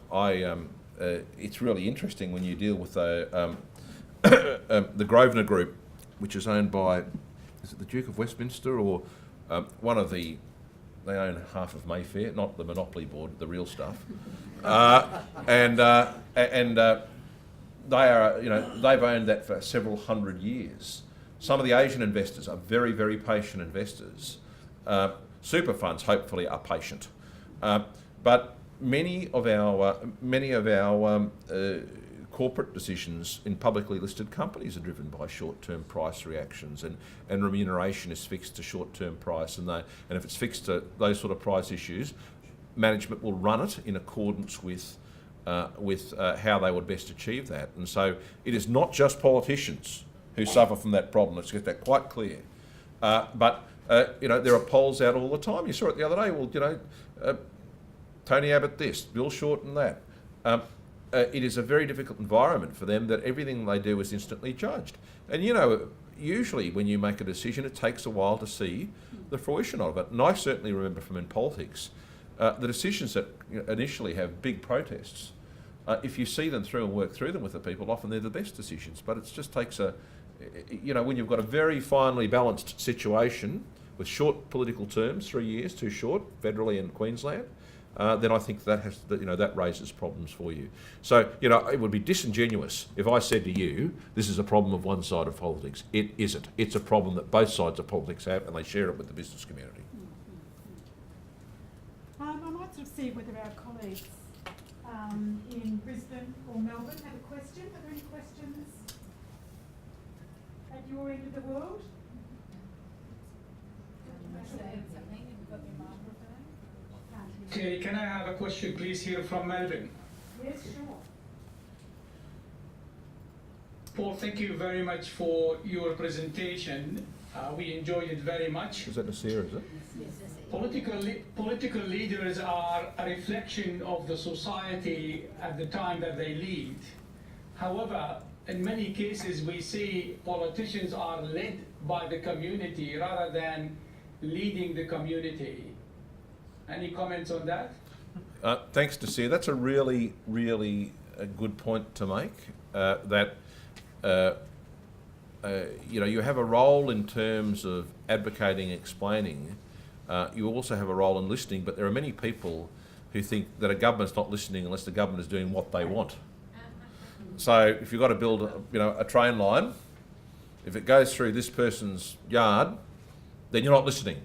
it's really interesting when you deal with the Grosvenor Group, which is owned by, is it the Duke of Westminster or one of the, they own half of Mayfair, not the Monopoly Board, the real stuff. They are, you know, they've owned that for several hundred years. Some of the Asian investors are very, very patient investors. Super funds, hopefully, are patient. But many of our corporate decisions in publicly listed companies are driven by short-term price reactions, and remuneration is fixed to short-term price, and if it's fixed to those sort of price issues, management will run it in accordance with how they would best achieve that. And so it is not just politicians who suffer from that problem. Let's get that quite clear. But you know, there are polls out all the time. You saw it the other day. Well, you know, Tony Abbott this, Bill Shorten that. It is a very difficult environment for them that everything they do is instantly judged. And you know, usually when you make a decision, it takes a while to see the fruition of it. And I certainly remember from in politics, the decisions that initially have big protests, if you see them through and work through them with the people, often they're the best decisions. But it just takes you know, when you've got a very finely balanced situation with short political terms, 3 years, too short, federally and Queensland, then I think that that raises problems for you. So, you know, it would be disingenuous if I said to you, this is a problem of one side of politics. It isn't. It's a problem that both sides of politics have, and they share it with the business community. I might sort of see whether our colleagues in Brisbane or Melbourne have a question. Are there any questions at your end of the world? Okay, can I have a question please here from Melbourne? Yes, sure. Paul, thank you very much for your presentation. We enjoyed it very much. Is that Nasir, is it? Political leaders are a reflection of the society at the time that they lead. However, in many cases we see politicians are led by the community rather than leading the community. Any comments on that? Thanks, Nasir. That's a really, really good point to make. You have a role in terms of advocating, explaining. You also have a role in listening, but there are many people who think that a government's not listening unless the government is doing what they want. So if you've got to build a train line, if it goes through this person's yard, then you're not listening.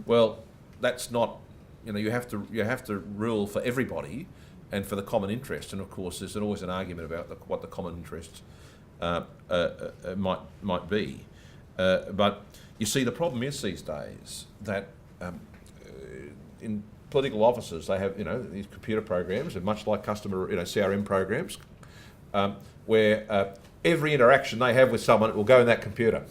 Well, that's not, you have to rule for everybody and for the common interest. And of course, there's always an argument about what the common interest might be. But you see, the problem is these days that in political offices, they have these computer programs, and much like customer CRM programs, where every interaction they have with someone will go in that computer.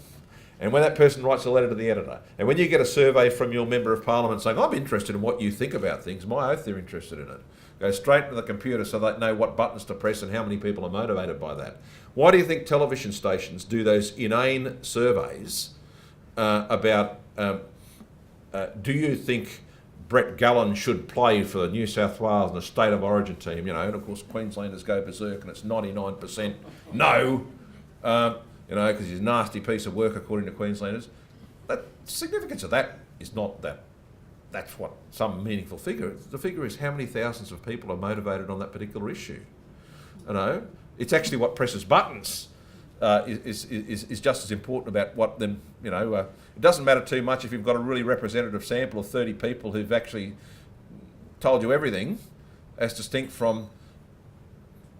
And when that person writes a letter to the editor, and when you get a survey from your Member of Parliament saying, I'm interested in what you think about things, my oath they're interested in it, go straight to the computer so they know what buttons to press and how many people are motivated by that. Why do you think television stations do those inane surveys about do you think Brett Gallen should play for the New South Wales and the State of Origin team, and of course Queenslanders go berserk and it's 99% no, because he's a nasty piece of work according to Queenslanders. The significance of that is not that that's what some meaningful figure. The figure is how many thousands of people are motivated on that particular issue. It's actually what presses buttons is just as important about what then, it doesn't matter too much if you've got a really representative sample of 30 people who've actually told you everything, as distinct from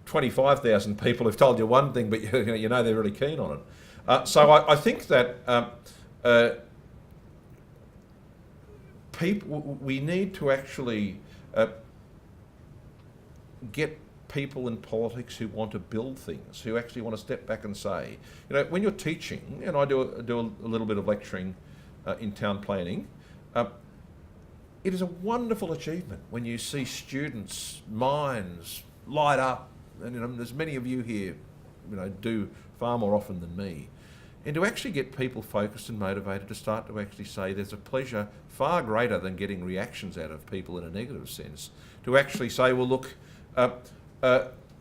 25,000 people who've told you one thing, but they're really keen on it. So I think that we need to actually get people in politics who want to build things, who actually want to step back and say, when you're teaching, and I do a little bit of lecturing in town planning, it is a wonderful achievement when you see students' minds light up, and there's many of you here, do far more often than me, and to actually get people focused and motivated to start to actually say there's a pleasure far greater than getting reactions out of people in a negative sense, to actually say, well, look,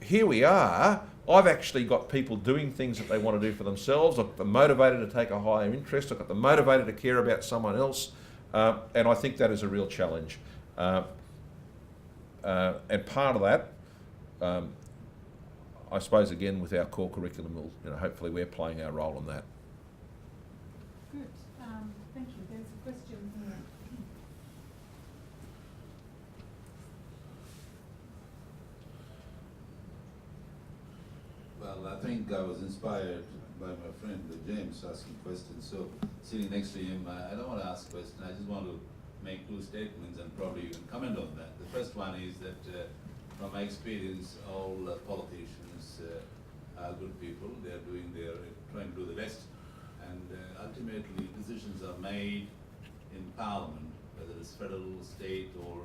here we are. I've actually got people doing things that they want to do for themselves. I've been motivated to take a higher interest. I've got them motivated to care about someone else. And I think that is a real challenge. And part of that, I suppose, again, with our core curriculum, hopefully we're playing our role in that. Good. Thank you. There's a question here. Well, I think I was inspired by my friend James asking questions. So sitting next to him, I don't want to ask a question. I just want to make two statements and probably you can comment on that. The first one is that from my experience, all politicians are good people. They're trying to do the best. And ultimately decisions are made in Parliament, whether it's federal, state or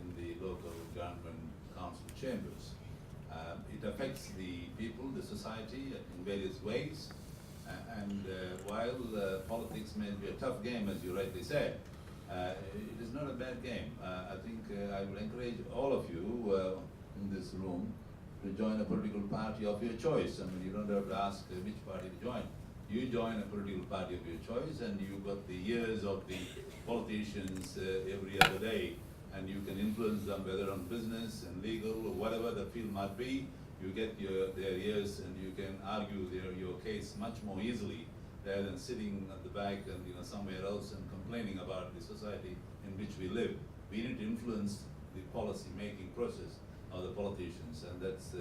in the local government council chambers. It affects the people, the society in various ways. While politics may be a tough game, as you rightly said, it is not a bad game. I think I would encourage all of you in this room to join a political party of your choice. I mean, you don't have to ask which party to join. You join a political party of your choice, and you've got the ears of the politicians every other day, and you can influence them whether on business and legal or whatever the field might be. You get their ears, and you can argue your case much more easily rather than sitting at the back and somewhere else and complaining about the society in which we live. We need to influence the policy making process of the politicians, and that's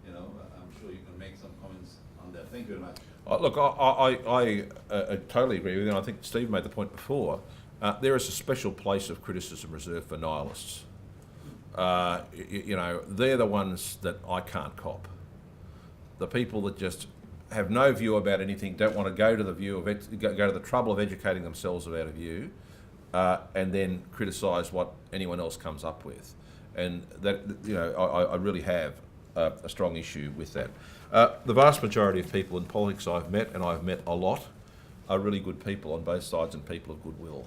I'm sure you can make some comments on that. Thank you very much. Look, I totally agree with you, and I think Steve made the point before. There is a special place of criticism reserved for nihilists. They're the ones that I can't cop. The people that just have no view about anything, don't want to go to the trouble of educating themselves about a view, and then criticise what anyone else comes up with. And that, I really have a strong issue with that. The vast majority of people in politics I've met, and I've met a lot, are really good people on both sides and people of goodwill.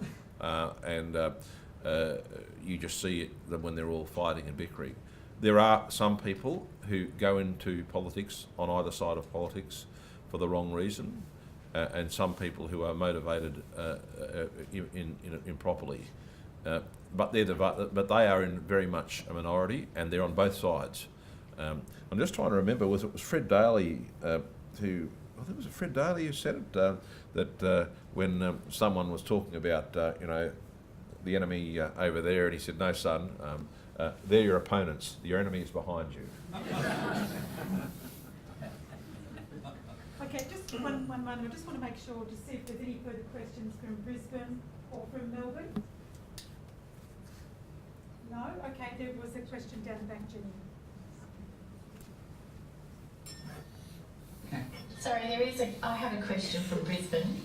You just see it when they're all fighting and bickering. There are some people who go into politics on either side of politics for the wrong reason, and some people who are motivated improperly. But they are in very much a minority, and they're on both sides. I'm just trying to remember, it was Fred Daly I think it was Fred Daly who said it, that when someone was talking about, the enemy over there, and he said, "No, son, they're your opponents. Your enemy is behind you." Okay, just one moment. I just want to make sure to see if there's any further questions from Brisbane or from Melbourne. No? Okay, there was a question down the back, Jenny. Sorry, I have a question from Brisbane.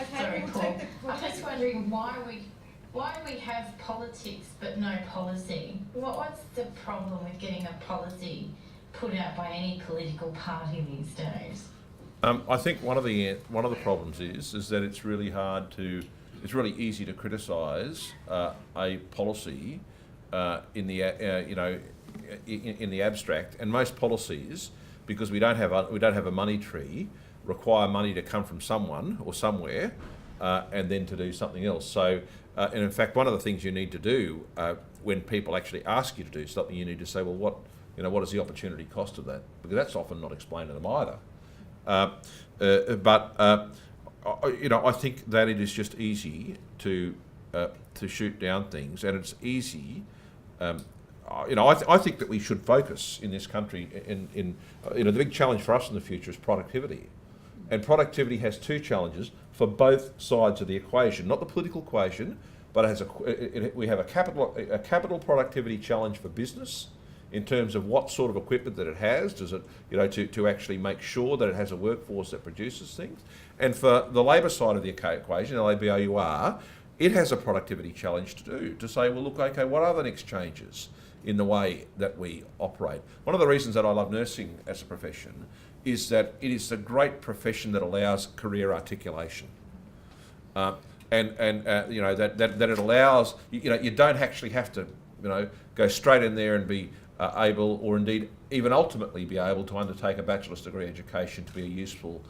Okay, Sorry, we'll Paul. take the I'm just wondering why do we have politics but no policy? What's the problem with getting a policy put out by any political party these days? I think one of the problems is that it's really easy to criticise a policy in the abstract, and most policies, because we don't have a money tree, require money to come from someone or somewhere, and then to do something else. So, and in fact, one of the things you need to do when people actually ask you to do something, you need to say, well, what is the opportunity cost of that? Because that's often not explained to them either. I think that it is just easy to shoot down things, and it's easy. I think that we should focus in this country in the big challenge for us in the future is productivity. And productivity has two challenges for both sides of the equation, not the political equation, but we have a capital productivity challenge for business in terms of what sort of equipment that it has. Does it, to actually make sure that it has a workforce that produces things? And for the labour side of the equation, LABOUR, it has a productivity challenge to do, to say, well, look, okay, what are the next changes in the way that we operate? One of the reasons that I love nursing as a profession is that it is a great profession that allows career articulation, that it allows you don't actually have to go straight in there and be able, or indeed even ultimately be able to undertake a bachelor's degree education to be a useful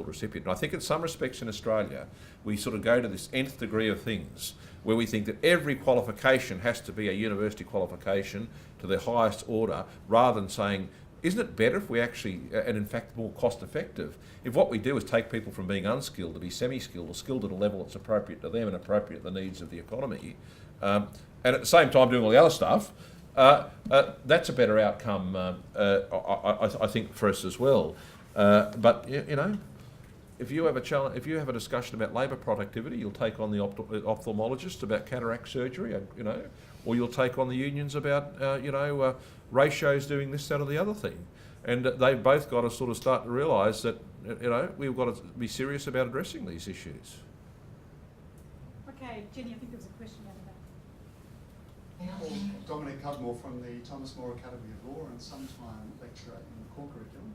recipient. And I think in some respects in Australia we sort of go to this nth degree of things where we think that every qualification has to be a university qualification to the highest order, rather than saying, isn't it better if we actually, and in fact more cost effective, if what we do is take people from being unskilled to be semi-skilled or skilled at a level that's appropriate to them and appropriate to the needs of the economy, and at the same time doing all the other stuff, that's a better outcome, I think, for us as well. But if you have a discussion about labour productivity, you'll take on the ophthalmologist about cataract surgery, or you'll take on the unions about ratios doing this, that, or the other thing, and they've both got to sort of start to realise that we've got to be serious about addressing these issues. Okay, Jenny, I think there was a question out of that. Dominic Cudmore from the Thomas More Academy of Law and sometime lecturer in the core curriculum.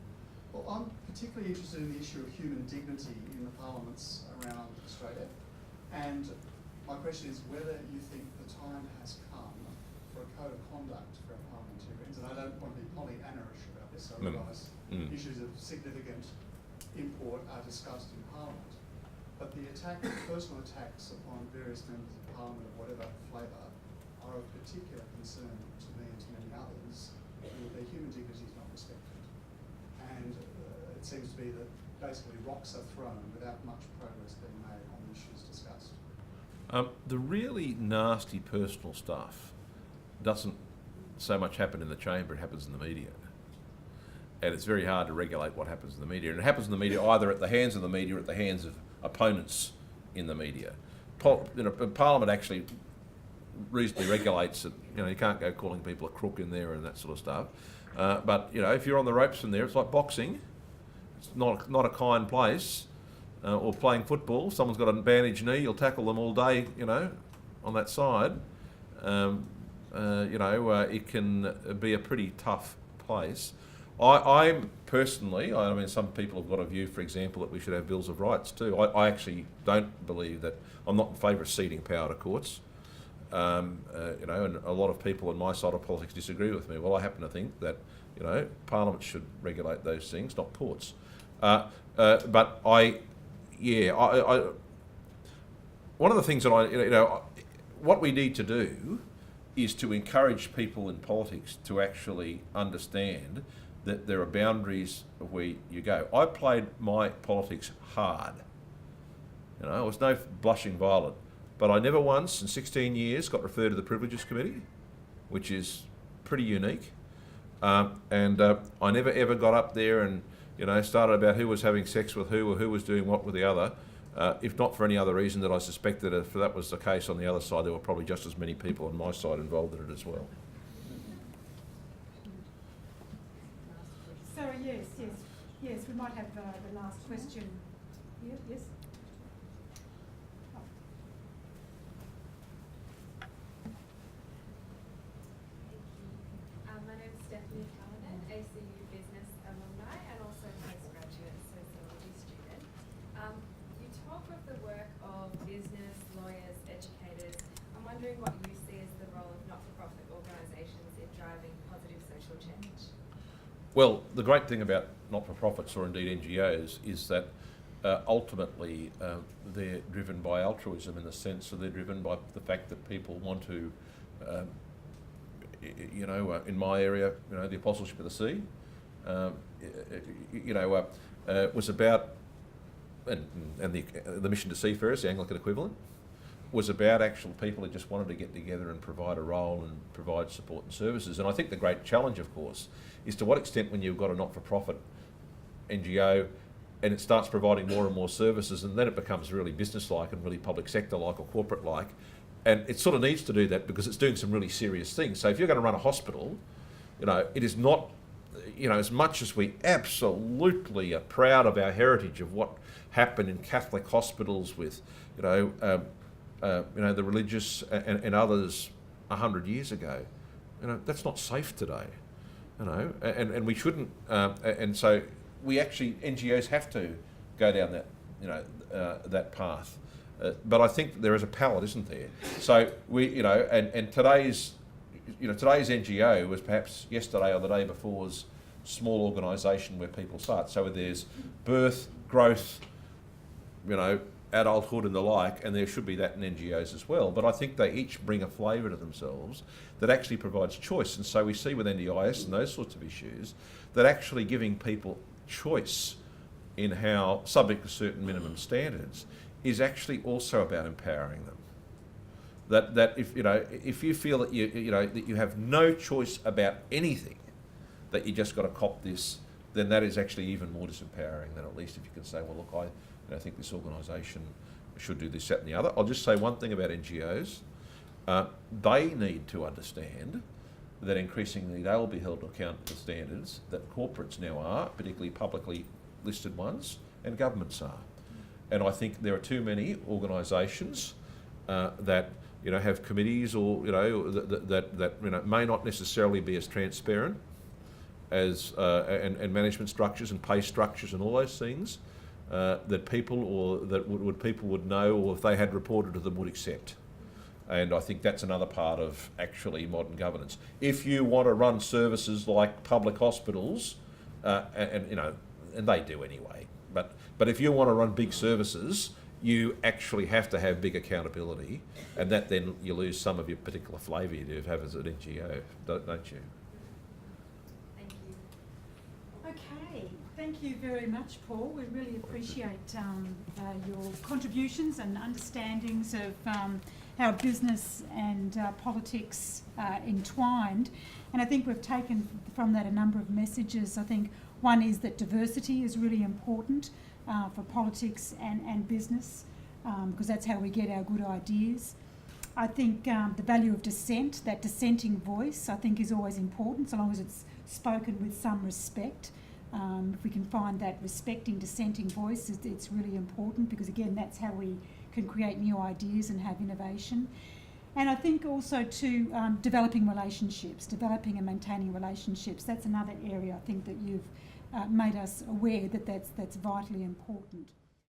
Well, I'm particularly interested in the issue of human dignity in the parliaments around Australia, and my question is whether you think the time has come for a code of conduct for our parliamentarians, and I don't want to be Pollyanna-ish about this, I realise issues of significant import are discussed in Parliament, but the personal attacks upon various members of Parliament of whatever flavour are of particular concern to me and to many others. Their human dignity is not respected, and it seems to be that basically rocks are thrown without much progress being made on the issues discussed. The really nasty personal stuff doesn't so much happen in the chamber, it happens in the media. And it's very hard to regulate what happens in the media. And it happens in the media either at the hands of the media or at the hands of opponents in the media. Parliament actually reasonably regulates it. You can't go calling people a crook in there and that sort of stuff. But if you're on the ropes in there, it's like boxing. It's not a kind place. Or playing football, someone's got a bandaged knee, you'll tackle them all day, on that side. It can be a pretty tough place. I'm personally, I mean, some people have got a view, for example, that we should have bills of rights too. I actually don't believe that. I'm not in favour of ceding power to courts. You know, and a lot of people on my side of politics disagree with me. Well, I happen to think that, you know, Parliament should regulate those things, not courts. But one of the things that what we need to do is to encourage people in politics to actually understand that there are boundaries of where you go. I played my politics hard. You know, I was no blushing violet, but I never once in 16 years got referred to the Privileges Committee, which is pretty unique. And I never ever got up there and, you know, started about who was having sex with who or who was doing what with the other, if not for any other reason that I suspect that if that was the case on the other side, there were probably just as many people on my side involved in it as well. So yes, we might have the last question. Yeah, yes. My name is Stephanie Callanan, ACU Business alumni and also postgraduate sociology student. You talk of the work of business, lawyers, educators. I'm wondering what you see as the role of not-for-profit organisations in driving positive social change. Well, the great thing about not-for-profits or indeed NGOs is that ultimately they're driven by altruism in the sense that they're driven by the fact that people want to, in my area, you know, the Apostleship of the Sea, was about, and the Mission to Seafarers, the Anglican equivalent, was about actual people who just wanted to get together and provide a role and provide support and services. And I think the great challenge, of course, is to what extent when you've got a not-for-profit NGO and it starts providing more and more services, and then it becomes really business-like and really public sector-like or corporate-like. And it sort of needs to do that because it's doing some really serious things. So if you're going to run a hospital, you know, it is not, you know, as much as we absolutely are proud of our heritage of what happened in Catholic hospitals with, the religious and others 100 years ago, you know, that's not safe today, you know, and we shouldn't, and so we actually, NGOs have to go down that, you know, that path. But I think there is a palette, isn't there? So we, you know, and today's NGO was perhaps yesterday or the day before's small organisation where people start. So there's birth, growth, you know, adulthood and the like, and there should be that in NGOs as well. But I think they each bring a flavour to themselves that actually provides choice. And so we see with NDIS and those sorts of issues that actually giving people choice in how, subject to certain minimum standards, is actually also about empowering them. That if you feel that that you have no choice about anything, that you just got to cop this, then that is actually even more disempowering than at least if you can say, well, look, I think this organisation should do this, that and the other. I'll just say one thing about NGOs. They need to understand that increasingly they will be held to account to the standards that corporates now are, particularly publicly listed ones, and governments are. And I think there are too many organisations that have committees or that may not necessarily be as transparent as and management structures and pay structures and all those things that people would know, or if they had reported to them would accept. And I think that's another part of actually modern governance. If you want to run services like public hospitals, and they do anyway, but if you want to run big services, you actually have to have big accountability, and that then you lose some of your particular flavour you do have as an NGO, don't you? Thank you. Okay, thank you very much, Paul. We really appreciate your contributions and understandings of how business and politics are entwined. And I think we've taken from that a number of messages. I think one is that diversity is really important for politics and business, because that's how we get our good ideas. I think the value of dissent, that dissenting voice, I think is always important, so long as it's spoken with some respect. If we can find that respecting dissenting voice, it's really important, because again, that's how we can create new ideas and have innovation. And I think also developing relationships, developing and maintaining relationships. That's another area I think that you've made us aware that that's vitally important.